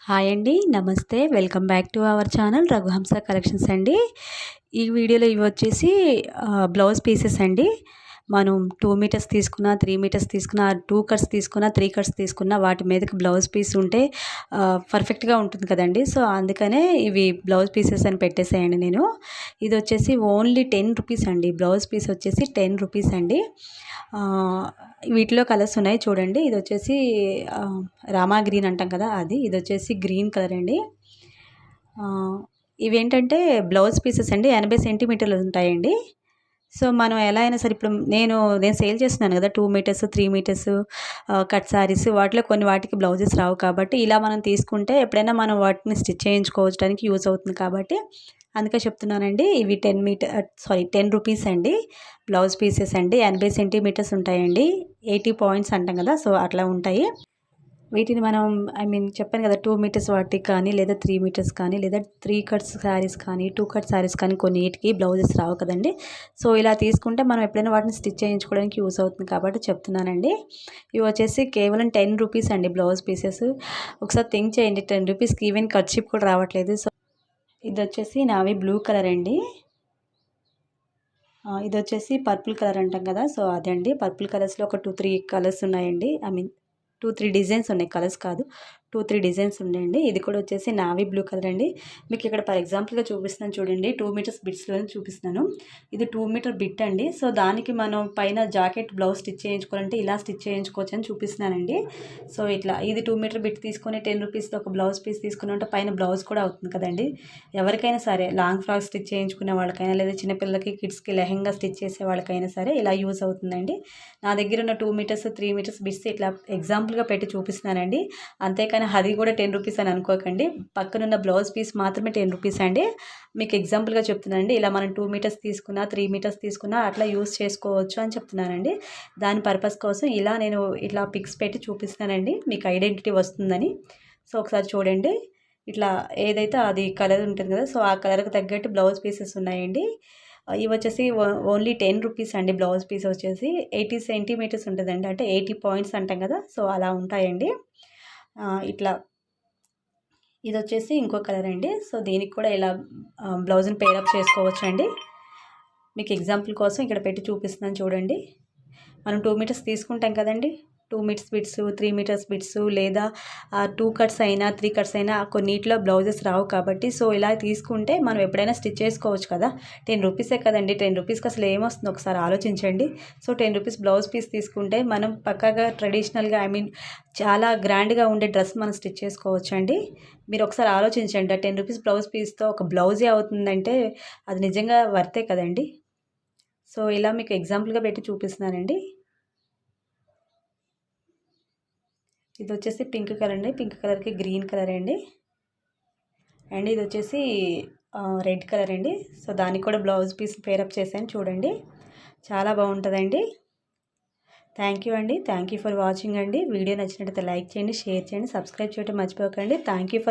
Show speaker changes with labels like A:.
A: Hi అండి, నమస్తే. Welcome back to our channel Raghuhamsa collections అండి. ఈ వీడియోలో ఇవి వచ్చేసి బ్లౌజ్ పీసెస్ అండి. మనం 2 మీటర్స్ తీసుకున్నా, 3 మీటర్స్ తీసుకున్నా, 2 కట్స్ తీసుకున్నా, 3 కట్స్ తీసుకున్నా వాటి మీదకి బ్లౌజ్ పీస్ ఉంటే పర్ఫెక్ట్గా ఉంటుంది కదండి. సో అందుకనే ఇవి బ్లౌజ్ పీసెస్ అని పెట్టేసేయండి నేను. ఇది వచ్చేసి ఓన్లీ 10 రూపీస్ అండి. బ్లౌజ్ పీస్ వచ్చేసి 10 రూపీస్ అండి. వీటిలో కలర్స్ ఉన్నాయి చూడండి. ఇది వచ్చేసి రామా గ్రీన్ అంటాం కదా అది. ఇది వచ్చేసి గ్రీన్ కలర్ అండి. ఇవేంటంటే బ్లౌజ్ పీసెస్ అండి. 80 సెంటీమీటర్లు ఉంటాయండి. సో మనం ఎలా అయినా సరే ఇప్పుడు నేను సేల్ చేస్తున్నాను కదా, 2 మీటర్స్, 3 మీటర్స్ కట్ శారీస్ వాటిలో కొన్ని వాటికి బ్లౌజెస్ రావు కాబట్టి ఇలా మనం తీసుకుంటే ఎప్పుడైనా మనం వాటిని స్టిచ్ చేయించుకోవడానికి యూజ్ అవుతుంది కాబట్టి అందుకే చెప్తున్నానండి. ఇవి 10 రూపీస్ అండి. బ్లౌజ్ పీసెస్ అండి. 80 సెంటీమీటర్స్ ఉంటాయండి. 80 పాయింట్స్ అంటాం కదా, సో అట్లా ఉంటాయి. వీటిని మనం చెప్పాను కదా, 2 మీటర్స్ వాటికి కానీ, లేదా 3 మీటర్స్ కానీ, లేదా 3 కట్స్ శారీస్ కానీ, 2 కట్ శారీస్ కానీ కొన్నిటికి బ్లౌజెస్ రావు కదండి. సో ఇలా తీసుకుంటే మనం ఎప్పుడైనా వాటిని స్టిచ్ చేయించుకోవడానికి యూస్ అవుతుంది కాబట్టి చెప్తున్నానండి. ఇవి వచ్చేసి కేవలం 10 రూపీస్ అండి బ్లౌజ్ పీసెస్. ఒకసారి థింక్ చేయండి, 10 రూపీస్కి ఈవెన్ కర్చీప్ కూడా రావట్లేదు. సో ఇది వచ్చేసి నావి బ్లూ కలర్ అండి. ఇది వచ్చేసి పర్పుల్ కలర్ అంటాం కదా, సో అదండి. పర్పుల్ కలర్స్లో ఒక 2-3 కలర్స్ ఉన్నాయండి. 2-3 డిజైన్స్ ఉన్నాయి, కలర్స్ కాదు. 2-3 డిజైన్స్ ఉన్నాయండి. ఇది కూడా వచ్చేసి నావీ బ్లూ కలర్ అండి. మీకు ఇక్కడ ఫర్ ఎగ్జాంపుల్గా చూపిస్తున్నాను చూడండి. 2 మీటర్స్ బిట్స్లో చూపిస్తున్నాను. ఇది 2 మీటర్ బిట్ అండి. సో దానికి మనం పైన జాకెట్ బ్లౌజ్ స్టిచ్ చేయించుకోవాలంటే ఇలా స్టిచ్ చేయించుకోవచ్చు అని చూపిస్తున్నానండి. సో ఇట్లా ఇది 2 మీటర్ బిట్ తీసుకొని 10 రూపీస్తో ఒక బ్లౌజ్ పీస్ తీసుకుని పైన బ్లౌజ్ కూడా అవుతుంది కదండి. ఎవరికైనా సరే లాంగ్ ఫ్రాక్ స్టిచ్ చేయించుకునే వాళ్ళకైనా, లేదా చిన్నపిల్లలకి కిడ్స్కి లెహంగా స్టిచ్ చేసే వాళ్ళకైనా సరే ఇలా యూజ్ అవుతుందండి. నా దగ్గర ఉన్న 2 మీటర్స్ 3 మీటర్స్ బిట్స్ ఇట్లా ఎగ్జాంపుల్గా పెట్టి చూపిస్తున్నానండి. అంతేకాని అది కూడా 10 రూపీస్ అని అనుకోకండి. పక్కనున్న బ్లౌజ్ పీస్ మాత్రమే 10 రూపీస్ అండి. మీకు ఎగ్జాంపుల్గా చెప్తున్నానండి. ఇలా మనం 2 మీటర్స్ తీసుకున్నా, 3 మీటర్స్ తీసుకున్నా అట్లా యూస్ చేసుకోవచ్చు అని చెప్తున్నానండి. దాని పర్పస్ కోసం ఇలా నేను ఇట్లా పిక్స్ పెట్టి చూపిస్తున్నానండి, మీకు ఐడెంటిటీ వస్తుందని. సో ఒకసారి చూడండి. ఇట్లా ఏదైతే అది కలర్ ఉంటుంది కదా, సో ఆ కలర్కి తగ్గట్టు బ్లౌజ్ పీసెస్ ఉన్నాయండి. ఇవి వచ్చేసి ఓన్లీ 10 రూపీస్ అండి. బ్లౌజ్ పీస్ వచ్చేసి 80 సెంటీమీటర్స్ ఉంటుందండి, అంటే 80 పాయింట్స్ అంటాం కదా, సో అలా ఉంటాయండి. ఇట్లా ఇది వచ్చేసి ఇంకో కలర్ అండి. సో దీనికి కూడా ఇలా బ్లౌజ్ని పేరప్ చేసుకోవచ్చు అండి. మీకు ఎగ్జాంపుల్ కోసం ఇక్కడ పెట్టి చూపిస్తున్నాను చూడండి. మనం 2 మీటర్స్ తీసుకుంటాం కదండి. 2 మీటర్స్ బిట్స్, 3 మీటర్స్ బిట్స్, లేదా 2 కట్స్ అయినా 3 కట్స్ అయినా కొన్నిట్లో బ్లౌజెస్ రావు కాబట్టి సో ఇలా తీసుకుంటే మనం ఎప్పుడైనా స్టిచ్ చేసుకోవచ్చు కదా. 10 రూపీసే కదండి. 10 రూపీస్కి అసలు ఏమొస్తుంది ఒకసారి ఆలోచించండి. సో 10 రూపీస్ బ్లౌజ్ పీస్ తీసుకుంటే మనం పక్కాగా ట్రెడిషనల్గా చాలా గ్రాండ్గా ఉండే డ్రెస్ మనం స్టిచ్ చేసుకోవచ్చు అండి. మీరు ఒకసారి ఆలోచించండి. 10 రూపీస్ బ్లౌజ్ పీస్తో ఒక బ్లౌజే అవుతుందంటే అది నిజంగా వర్తే కదండి. సో ఇలా మీకు ఎగ్జాంపుల్గా పెట్టి చూపిస్తున్నానండి. ఇది వచ్చేసి పింక్ కలర్ అండి. పింక్ కలర్కి గ్రీన్ కలర్ అండి. అండ్ ఇది వచ్చేసి రెడ్ కలర్ అండి. సో దానికి కూడా బ్లౌజ్ పీస్ పేరప్ చేశాను చూడండి. చాలా బాగుంటుందండి. థ్యాంక్ యూ అండి. థ్యాంక్ యూ ఫర్ వాచింగ్ అండి. వీడియో నచ్చినట్లయితే లైక్ చేయండి, షేర్ చేయండి, సబ్స్క్రైబ్ చేయడం మర్చిపోకండి. Thank you for